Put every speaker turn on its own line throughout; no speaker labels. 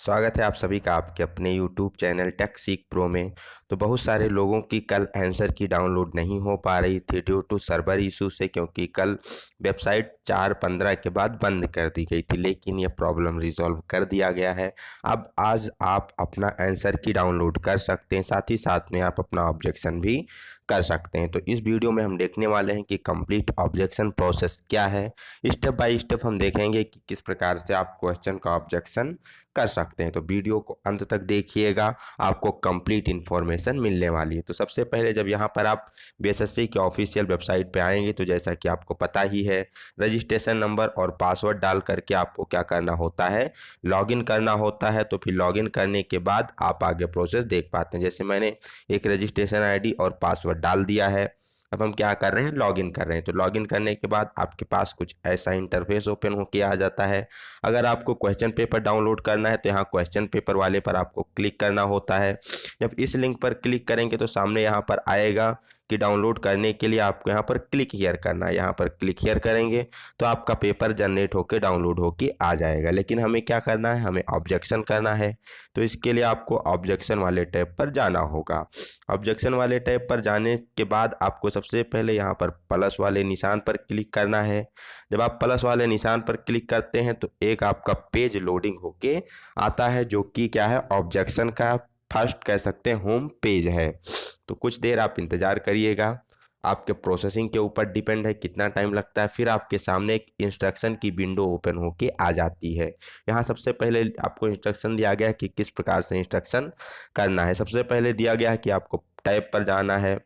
स्वागत है आप सभी का आपके अपने YouTube चैनल टेक सीख प्रो में। तो बहुत सारे लोगों की कल आंसर की डाउनलोड नहीं हो पा रही थी ड्यू टू सर्वर इशू से, क्योंकि कल वेबसाइट 4:15 के बाद बंद कर दी गई थी, लेकिन ये प्रॉब्लम रिजॉल्व कर दिया गया है। अब आज आप अपना आंसर की डाउनलोड कर सकते हैं, साथ ही साथ में आप अपना ऑब्जेक्शन भी कर सकते हैं। तो इस वीडियो में हम देखने वाले हैं कि कंप्लीट ऑब्जेक्शन प्रोसेस क्या है। स्टेप बाय स्टेप हम देखेंगे कि किस प्रकार से आप क्वेश्चन का ऑब्जेक्शन कर सकते हैं। तो वीडियो को अंत तक देखिएगा, आपको कंप्लीट इन्फॉर्मेशन मिलने वाली है। तो सबसे पहले जब यहाँ पर आप बीएसएससी के ऑफिशियल वेबसाइट पे आएंगे तो जैसा कि आपको पता ही है, रजिस्ट्रेशन नंबर और पासवर्ड डाल करके आपको क्या करना होता है, लॉगिन करना होता है। तो फिर लॉगिन करने के बाद आप आगे प्रोसेस देख पाते हैं। जैसे मैंने एक रजिस्ट्रेशन आईडी और पासवर्ड डाल दिया है। अब हम क्या कर रहे हैं, लॉगिन कर रहे हैं। तो लॉगिन करने के बाद आपके पास कुछ ऐसा इंटरफेस ओपन होके आ जाता है। अगर आपको क्वेश्चन पेपर डाउनलोड करना है तो यहाँ क्वेश्चन पेपर वाले पर आपको क्लिक करना होता है। जब इस लिंक पर क्लिक करेंगे तो सामने यहाँ पर आएगा कि डाउनलोड करने के लिए आपको यहाँ पर क्लिक हियर करना है। यहाँ पर क्लिक हियर करेंगे तो आपका पेपर जनरेट होकर डाउनलोड होके आ जाएगा। लेकिन हमें क्या करना है, हमें ऑब्जेक्शन करना है। तो इसके लिए आपको ऑब्जेक्शन वाले टैब पर जाना होगा। ऑब्जेक्शन वाले टैब पर जाने के बाद आपको सबसे पहले यहाँ पर प्लस वाले निशान पर क्लिक करना है। जब आप प्लस वाले निशान पर क्लिक करते हैं तो एक आपका पेज लोडिंग होके आता है, जो कि क्या है, ऑब्जेक्शन का फर्स्ट कह सकते हैं होम पेज है। तो कुछ देर आप इंतजार करिएगा, आपके प्रोसेसिंग के ऊपर डिपेंड है कितना टाइम लगता है। फिर आपके सामने एक इंस्ट्रक्शन की विंडो ओपन होके आ जाती है। यहाँ सबसे पहले आपको इंस्ट्रक्शन दिया गया है कि किस प्रकार से इंस्ट्रक्शन करना है। सबसे पहले दिया गया है कि आपको टैब पर जाना है,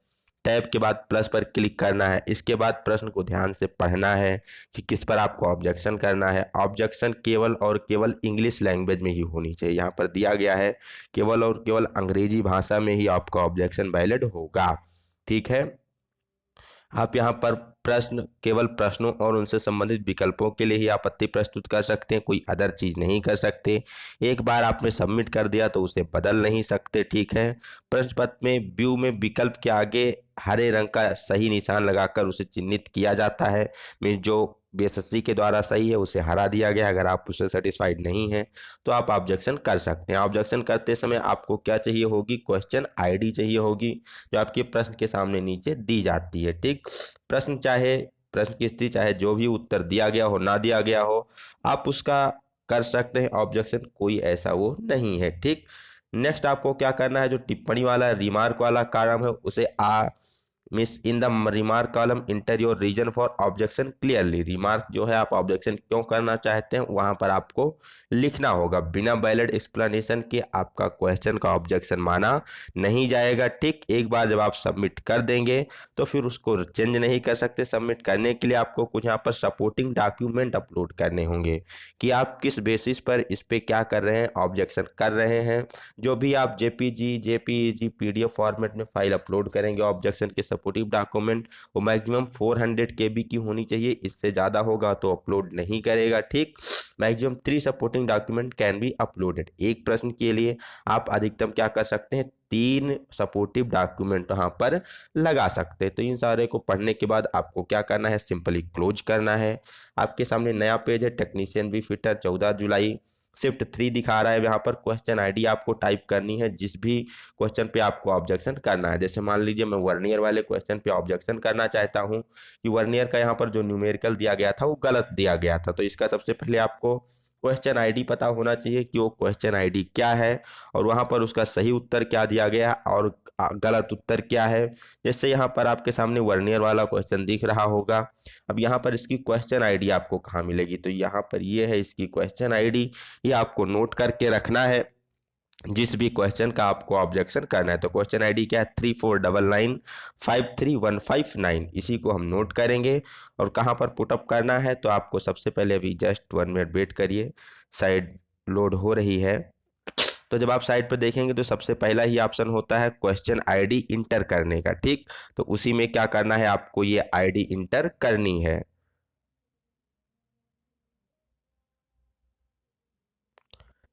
टैब के बाद प्लस पर क्लिक करना है। इसके बाद प्रश्न को ध्यान से पढ़ना है कि किस पर आपको ऑब्जेक्शन करना है। ऑब्जेक्शन केवल और केवल इंग्लिश लैंग्वेज में ही होनी चाहिए। यहाँ पर दिया गया है केवल और केवल अंग्रेजी भाषा में ही आपका ऑब्जेक्शन वैलिड होगा। ठीक है। आप यहाँ पर प्रश्न केवल प्रश्नों और उनसे संबंधित विकल्पों के लिए ही आपत्ति प्रस्तुत कर सकते हैं, कोई अदर चीज नहीं कर सकते। एक बार आपने सबमिट कर दिया तो उसे बदल नहीं सकते। ठीक है। प्रश्न पत्र में व्यू में विकल्प के आगे हरे रंग का सही निशान लगाकर उसे चिन्हित किया जाता है। मीन्स जो बीएसएससी के द्वारा सही है उसे हरा दिया गया है। अगर आप उससे सेटिस्फाइड नहीं हैं तो आप ऑब्जेक्शन कर सकते हैं। ऑब्जेक्शन करते समय आपको क्या चाहिए होगी, क्वेश्चन आईडी चाहिए होगी, जो आपके प्रश्न के सामने नीचे दी जाती है। ठीक। प्रश्न की स्थिति चाहे जो भी उत्तर दिया गया हो ना दिया गया हो, आप उसका कर सकते हैं ऑब्जेक्शन, कोई ऐसा वो नहीं है। ठीक। नेक्स्ट आपको क्या करना है, जो टिप्पणी वाला रिमार्क वाला कॉलम है उसे miss in the remark column enter your reason for objection clearly. Remark जो है, आप ऑब्जेक्शन क्यों करना चाहते हैं वहां पर आपको लिखना होगा। बिना वैलिड एक्सप्लेनेशन के आपका क्वेश्चन का ऑब्जेक्शन माना नहीं जाएगा। ठीक। एक बार जब आप सबमिट कर देंगे तो फिर उसको चेंज नहीं कर सकते। सबमिट करने के लिए आपको कुछ यहाँ पर सपोर्टिंग डॉक्यूमेंट अपलोड करने होंगे कि आप किस बेसिस पर इस पे क्या कर रहे हैं, ऑब्जेक्शन कर रहे हैं। जो भी आप जेपीईजी पीडीएफ फॉर्मेट में फाइल अपलोड करेंगे ऑब्जेक्शन के सपोर्टिव डॉक्यूमेंट, वो मैक्सिमम 400 केबी की होनी चाहिए। इससे ज़्यादा होगा तो अपलोड नहीं करेगा। ठीक। Maximum 3 supporting document can be uploaded. एक प्रश्न के लिए आप अधिकतम क्या कर सकते हैं, 3 सपोर्टिव डॉक्यूमेंट वहाँ पर लगा सकते हैं। तो इन सारे को पढ़ने के बाद आपको क्या करना है, सिंपली क्लोज करना है। आपके सामने नया पेज है, टेक्नीशियन भी फिटर 14 जुलाई शिफ्ट 3 दिखा रहा है। यहाँ पर क्वेश्चन आईडी आपको टाइप करनी है जिस भी क्वेश्चन पे आपको ऑब्जेक्शन करना है। जैसे मान लीजिए मैं वर्नियर वाले क्वेश्चन पे ऑब्जेक्शन करना चाहता हूँ कि वर्नियर का यहाँ पर जो न्यूमेरिकल दिया गया था वो गलत दिया गया था। तो इसका सबसे पहले आपको क्वेश्चन आईडी पता होना चाहिए कि वो क्वेश्चन आईडी क्या है और वहाँ पर उसका सही उत्तर क्या दिया गया और गलत उत्तर क्या है। जैसे यहाँ पर आपके सामने वर्नियर वाला क्वेश्चन दिख रहा होगा। अब यहाँ पर इसकी क्वेश्चन आईडी आपको कहाँ मिलेगी, तो यहाँ पर ये है इसकी क्वेश्चन आईडी। ये आपको नोट करके रखना है जिस भी क्वेश्चन का आपको ऑब्जेक्शन करना है। तो क्वेश्चन आईडी क्या है, 3499531559। इसी को हम नोट करेंगे और कहाँ पर पुटअप करना है। तो आपको सबसे पहले अभी जस्ट 1 मिनट वेट करिए, साइड लोड हो रही है। तो जब आप साइड पर देखेंगे तो सबसे पहला ही ऑप्शन होता है क्वेश्चन आईडी इंटर करने का। ठीक। तो उसी में क्या करना है, आपको ये आईडी इंटर करनी है।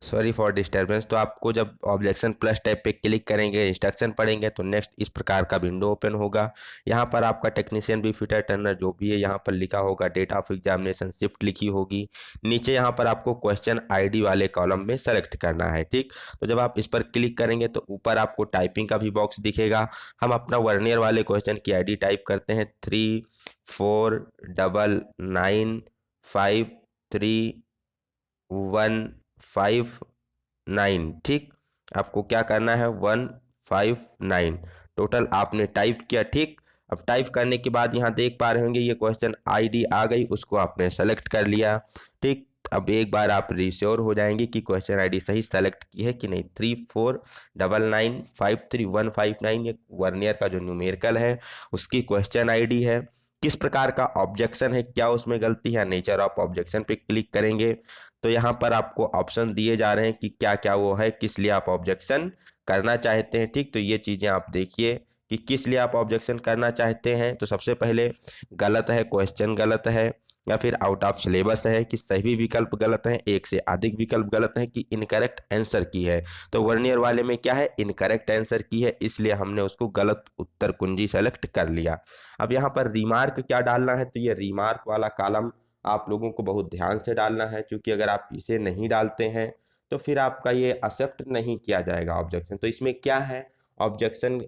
Sorry for disturbance. तो आपको जब ऑब्जेक्शन प्लस टाइप पे क्लिक करेंगे, इंस्ट्रक्शन पढ़ेंगे, तो नेक्स्ट इस प्रकार का विंडो ओपन होगा। यहाँ पर आपका टेक्नीशियन भी फिटर टर्नर जो भी है यहाँ पर लिखा होगा, डेट ऑफ एग्जामिनेशन शिफ्ट लिखी होगी। नीचे यहाँ पर आपको क्वेश्चन आईडी वाले कॉलम में सेलेक्ट करना है, ठीक। तो जब आप इस पर क्लिक करेंगे तो ऊपर आपको टाइपिंग का भी बॉक्स दिखेगा। हम अपना वर्नियर वाले क्वेश्चन की आईडी टाइप करते हैं 3499531559, ठीक। आपको क्या करना है, 159 टोटल आपने टाइप किया, ठीक। अब टाइप करने के बाद यहाँ देख पा रहे होंगे ये क्वेश्चन आईडी आ गई, उसको आपने सेलेक्ट कर लिया, ठीक। अब एक बार आप रिश्योर हो जाएंगे कि क्वेश्चन आईडी सही सेलेक्ट की है कि नहीं। 3499531559 ये वर्नियर का जो न्यूमेरिकल है उसकी क्वेश्चन आईडी है। किस प्रकार का ऑब्जेक्शन है, क्या उसमें गलती है, नेचर ऑफ ऑब्जेक्शन पे क्लिक करेंगे तो यहाँ पर आपको ऑप्शन दिए जा रहे हैं कि क्या क्या वो है, किस लिए आप ऑब्जेक्शन करना चाहते हैं, ठीक। तो ये चीज़ें आप देखिए कि किस लिए आप ऑब्जेक्शन करना चाहते हैं। तो सबसे पहले गलत है, क्वेश्चन गलत है, या फिर आउट ऑफ सिलेबस है, कि सभी विकल्प गलत हैं, एक से अधिक विकल्प गलत हैं, कि इनकरेक्ट आंसर की है। तो वर्नियर वाले में क्या है, इनकरेक्ट आंसर की है, इसलिए हमने उसको गलत उत्तर कुंजी सेलेक्ट कर लिया। अब यहाँ पर रिमार्क क्या डालना है, तो ये रिमार्क वाला कॉलम आप लोगों को बहुत ध्यान से डालना है, क्योंकि अगर आप इसे नहीं डालते हैं तो फिर आपका ये एक्सेप्ट नहीं किया जाएगा ऑब्जेक्शन। तो इसमें क्या है, ऑब्जेक्शन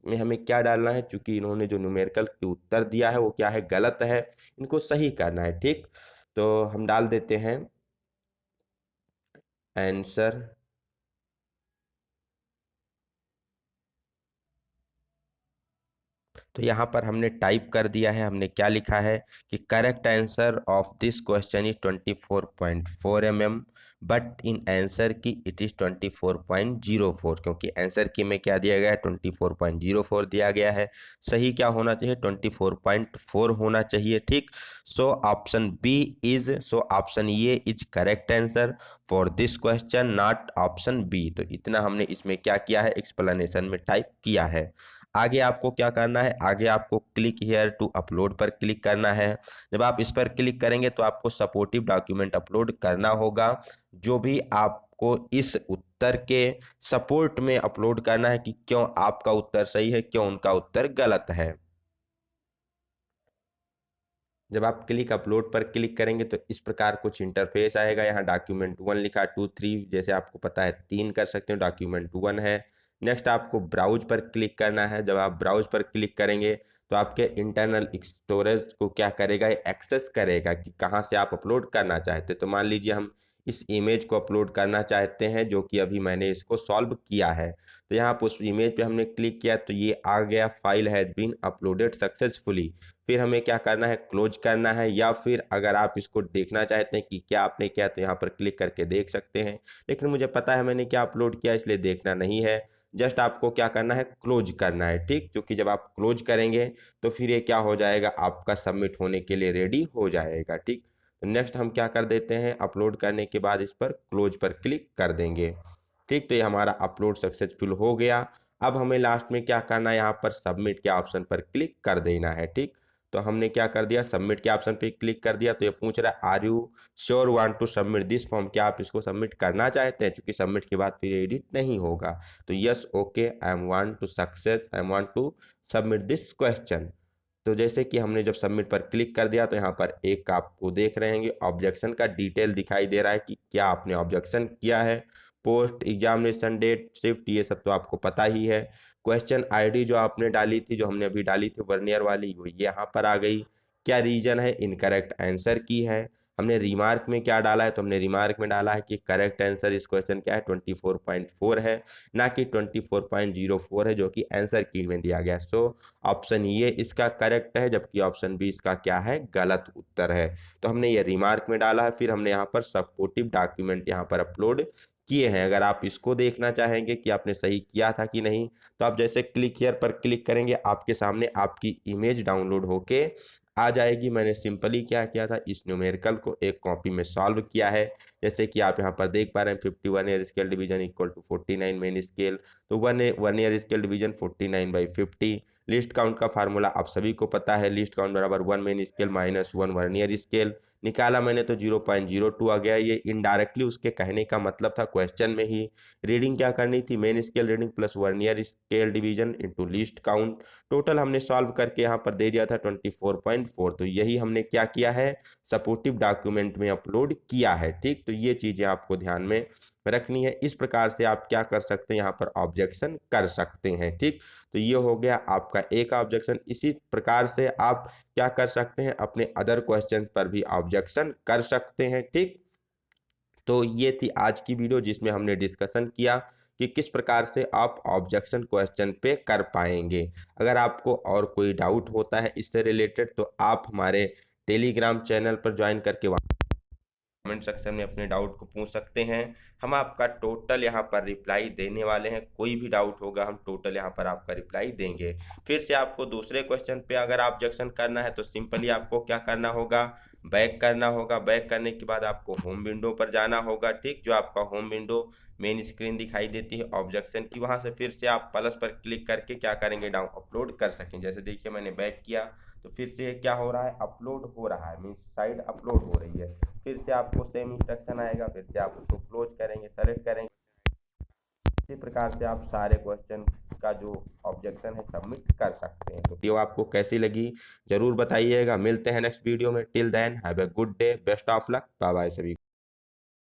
में हमें क्या डालना है, क्योंकि इन्होंने जो न्यूमेरिकल के उत्तर दिया है वो क्या है, गलत है, इनको सही करना है, ठीक। तो हम डाल देते हैं आंसर तो यहाँ पर हमने टाइप कर दिया है, हमने क्या लिखा है कि correct answer of this question is 24.4 mm, but in answer की इट इज 24.04, क्योंकि आंसर की में क्या दिया गया है, 24.04 दिया गया है। सही क्या होना चाहिए, 24.4 होना चाहिए, ठीक। So option B is, so option A is correct answer for this question, not option B. तो इतना हमने इसमें क्या किया है, एक्सप्लेनेशन में टाइप किया है। आगे आपको क्या करना है, आगे आपको क्लिक हियर टू अपलोड पर क्लिक करना है। जब आप इस पर क्लिक करेंगे तो आपको सपोर्टिव डॉक्यूमेंट अपलोड करना होगा, जो भी आपको इस उत्तर के सपोर्ट में अपलोड करना है कि क्यों आपका उत्तर सही है, क्यों उनका उत्तर गलत है। जब आप क्लिक अपलोड पर क्लिक करेंगे तो इस प्रकार कुछ इंटरफेस आएगा। यहाँ डॉक्यूमेंट 1 लिखा, 2 3 जैसे आपको पता है 3 कर सकते हो, डॉक्यूमेंट 1 है। नेक्स्ट आपको ब्राउज पर क्लिक करना है। जब आप ब्राउज पर क्लिक करेंगे तो आपके इंटरनल स्टोरेज को क्या करेगा, एक्सेस करेगा कि कहाँ से आप अपलोड करना चाहते हैं। तो मान लीजिए हम इस इमेज को अपलोड करना चाहते हैं, जो कि अभी मैंने इसको सॉल्व किया है। तो यहाँ पर उस इमेज पे हमने क्लिक किया तो ये आ गया, file has been uploaded successfully. फिर हमें क्या करना है, क्लोज करना है, या फिर अगर आप इसको देखना चाहते हैं कि क्या आपने किया तो यहाँ पर क्लिक करके देख सकते हैं। लेकिन मुझे पता है मैंने क्या अपलोड किया, इसलिए देखना नहीं है। जस्ट आपको क्या करना है, क्लोज करना है, ठीक। क्योंकि जब आप क्लोज करेंगे तो फिर ये क्या हो जाएगा, आपका सबमिट होने के लिए रेडी हो जाएगा, ठीक। तो नेक्स्ट हम क्या कर देते हैं, अपलोड करने के बाद इस पर क्लोज पर क्लिक कर देंगे, ठीक। तो ये हमारा अपलोड सक्सेसफुल हो गया। अब हमें लास्ट में क्या करना है, यहाँ पर सबमिट के ऑप्शन पर क्लिक कर देना है, ठीक। तो हमने क्या कर दिया, सबमिट के ऑप्शन पे क्लिक कर दिया। तो ये पूछ रहा है are you sure want to submit this form, क्या आप इसको सबमिट करना चाहते हैं, क्योंकि सबमिट के बाद फिर एडिट नहीं होगा। तो yes, okay, I am want to success, I want to submit this question. तो जैसे कि हमने जब सबमिट पर क्लिक कर दिया तो यहाँ पर एक आपको देख रहे हैं ऑब्जेक्शन का डिटेल दिखाई दे रहा है कि क्या आपने ऑब्जेक्शन किया है। पोस्ट एग्जामिनेशन डेट शिफ्ट ये सब तो आपको पता ही है। क्वेश्चन आईडी जो आपने डाली थी, जो हमने अभी डाली थी वर्नियर वाली, वो यहाँ पर आ गई। क्या रीजन है, इनकरेक्ट आंसर की है। हमने रिमार्क में क्या डाला है, तो हमने रिमार्क में डाला है कि करेक्ट आंसर इस क्वेश्चन क्या है, 24.4 है, ना कि 24.04 है, जो कि आंसर की में दिया गया। सो ऑप्शन ये इसका करेक्ट है, जबकि ऑप्शन बी इसका क्या है, गलत उत्तर है। तो हमने ये रिमार्क में डाला है। फिर हमने यहाँ पर सपोर्टिव डॉक्यूमेंट यहाँ पर अपलोड किए हैं। अगर आप इसको देखना चाहेंगे कि आपने सही किया था कि नहीं, तो आप जैसे क्लिक हियर पर क्लिक करेंगे, आपके सामने आपकी इमेज डाउनलोड होके आ जाएगी। मैंने सिंपली क्या किया था, इस न्यूमेरिकल को एक कॉपी में सॉल्व किया है। जैसे कि आप यहाँ पर देख पा रहे हैं 51 year scale division equal to 49 main scale, तो one year scale division 49/50। Least count का फार्मूला आप सभी को पता है, लिस्ट काउंट बराबर 1 main scale minus 1 vernier scale. निकाला मैंने तो 0.02 आ गया। ये इनडायरेक्टली उसके कहने का मतलब था, क्वेश्चन में ही रीडिंग क्या करनी थी, main scale reading plus vernier scale division into list count. Total हमने सॉल्व करके यहाँ पर दे दिया था 24.4, तो यही हमने क्या किया है, सपोर्टिव डॉक्यूमेंट में अपलोड किया है। ठीक, तो ये चीजें आपको ध्यान में रखनी है। इस प्रकार से आप क्या कर सकते हैं, यहाँ पर ऑब्जेक्शन कर सकते हैं। ठीक, तो ये हो गया आपका एक ऑब्जेक्शन। इसी प्रकार से आप क्या कर सकते हैं, अपने अदर क्वेश्चन पर भी ऑब्जेक्शन कर सकते हैं। ठीक, तो ये थी आज की वीडियो जिसमें हमने डिस्कशन किया कि किस प्रकार से आप ऑब्जेक्शन क्वेश्चन पे कर पाएंगे। अगर आपको और कोई डाउट होता है इससे रिलेटेड तो आप हमारे टेलीग्राम चैनल पर ज्वाइन करके कमेंट सेक्शन में अपने डाउट को पूछ सकते हैं। हम आपका टोटल यहाँ पर रिप्लाई देने वाले हैं। कोई भी डाउट होगा हम टोटल यहाँ पर आपका रिप्लाई देंगे। फिर से आपको दूसरे क्वेश्चन पे अगर ऑब्जेक्शन करना है तो सिंपली आपको क्या करना होगा, बैक करना होगा। बैक करने के बाद आपको होम विंडो पर जाना होगा। ठीक, जो आपका होम विंडो मेन स्क्रीन दिखाई देती है ऑब्जेक्शन की, वहां से फिर से आप प्लस पर क्लिक करके क्या करेंगे, डाउन अपलोड कर सकें। जैसे देखिए मैंने बैक किया तो फिर से क्या हो रहा है, अपलोड हो रहा है, मीन्स साइड अपलोड हो रही है। फिर से आपको सेम इंस्ट्रक्शन आएगा, फिर से आप उसको क्लोज करेंगे, सेलेक्ट करेंगे। इसी प्रकार से आप सारे क्वेश्चन का जो ऑब्जेक्शन है सबमिट कर सकते हैं। तो वीडियो आपको कैसी लगी जरूर बताइएगा। मिलते हैं नेक्स्ट वीडियो में। Till then have a good day, best of luck, bye bye सभी।